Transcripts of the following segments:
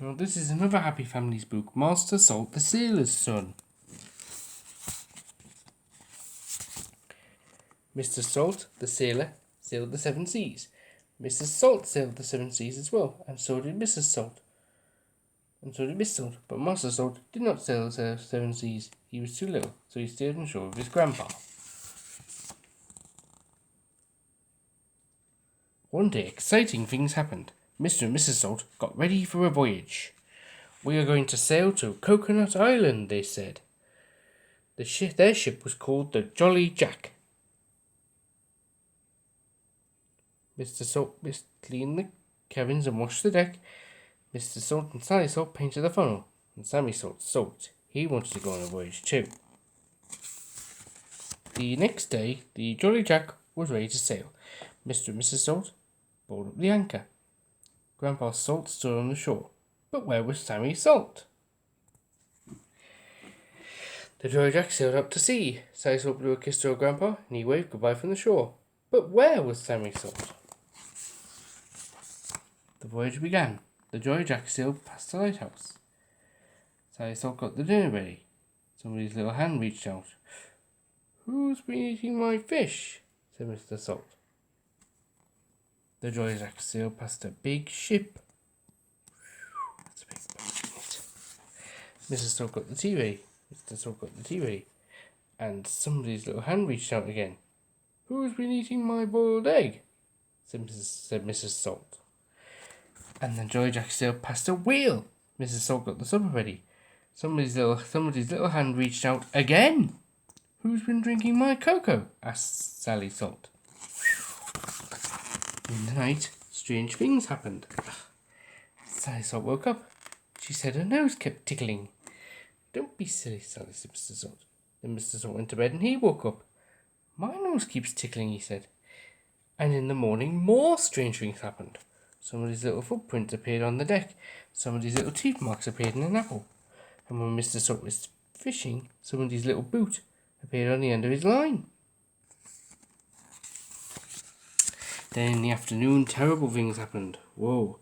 Well, this is another Happy Families book, Master Salt the Sailor's Son. Mr. Salt, the sailor, sailed the 7 seas. Mrs. Salt sailed the 7 seas as well, and so did Mrs. Salt. And so did Miss Salt, but Master Salt did not sail the 7 seas. He was too little, so he stayed on shore with his grandpa. One day, exciting things happened. Mr. and Mrs. Salt got ready for a voyage. "We are going to sail to Coconut Island," they said. Their ship was called the Jolly Jack. Mr. Salt cleaned the cabins and washed the deck. Mr. Salt and Sally Salt painted the funnel, and Sammy Salt. He wanted to go on a voyage too. The next day, the Jolly Jack was ready to sail. Mr. and Mrs. Salt pulled up the anchor. Grandpa Salt stood on the shore. But where was Sammy Salt? The Jolly Jack sailed out to sea. Sally Salt blew a kiss to her grandpa, and he waved goodbye from the shore. But where was Sammy Salt? The voyage began. The Jolly Jack sailed past the lighthouse. Sally Salt got the dinner ready. Somebody's little hand reached out. "Who's been eating my fish?" said Mr. Salt. The Jolly Jack sailed past a big ship. That's a big boat, isn't it? Mrs. Salt got the tea ready. Mr. Salt got the tea ready. And somebody's little hand reached out again. "Who's been eating my boiled egg?" said Mrs. Salt. And then Jolly Jack sailed past a wheel. Mrs. Salt got the supper ready. Somebody's little hand reached out again. "Who's been drinking my cocoa?" asked Sally Salt. In the night, strange things happened. Sally Salt woke up. She said her nose kept tickling. "Don't be silly, Sally," said Mr. Salt. Then Mr. Salt went to bed and he woke up. "My nose keeps tickling," he said. And in the morning, more strange things happened. Somebody's little footprints appeared on the deck. Somebody's little teeth marks appeared in an apple. And when Mr. Salt was fishing, somebody's little boot appeared on the end of his line. Then in the afternoon, terrible things happened. Whoa.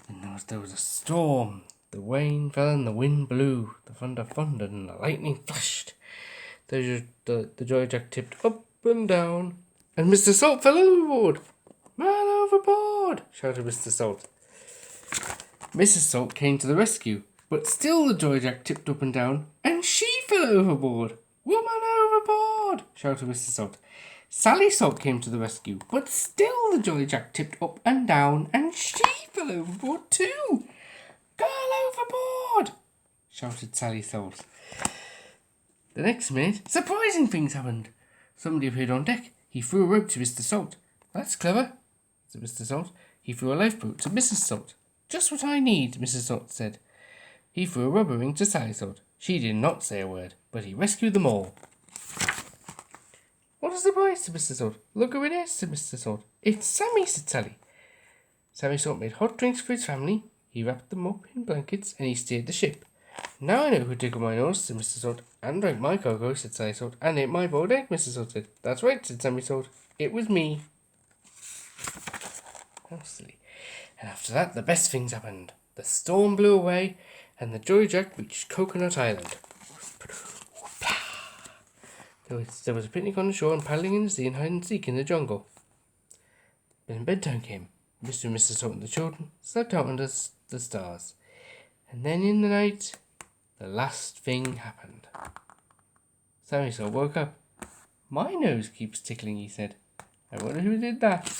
And there was a storm. The rain fell and the wind blew. The thunder thundered and the lightning flashed. The Jolly Jack tipped up and down. And Mr. Salt fell overboard. "Man overboard!" shouted Mr. Salt. Mrs. Salt came to the rescue. But still the Jolly Jack tipped up and down. And she fell overboard. "Woman overboard!" shouted Mr. Salt. Sally Salt came to the rescue, but still the Jolly Jack tipped up and down, and she fell overboard too. "Girl overboard!" shouted Sally Salt. The next minute, surprising things happened. Somebody appeared on deck. He threw a rope to Mr. Salt. "That's clever," said Mr. Salt. He threw a lifeboat to Mrs. Salt. "Just what I need," Mrs. Salt said. He threw a rubber ring to Sally Salt. She did not say a word, but he rescued them all. "What is the prize?" said Mr. Salt. "Look who it is," said Mr. Salt. "It's Sammy," said Sally. Sammy Salt made hot drinks for his family. He wrapped them up in blankets and he steered the ship. "Now I know who tickled my nose," said Mr. Salt. "And drank my cocoa," said Sally Salt. "And ate my boiled egg," Mr. Salt said. "That's right," said Sammy Salt. "It was me." How silly. And after that, the best things happened. The storm blew away, and the Jolly Jack reached Coconut Island. There was a picnic on the shore and paddling in the sea and hide and seek in the jungle. Then bedtime came. Mr. and Mrs. Salt and the children slept out under the stars. And then in the night, the last thing happened. Sammy Salt woke up. "My nose keeps tickling," he said. "I wonder who did that."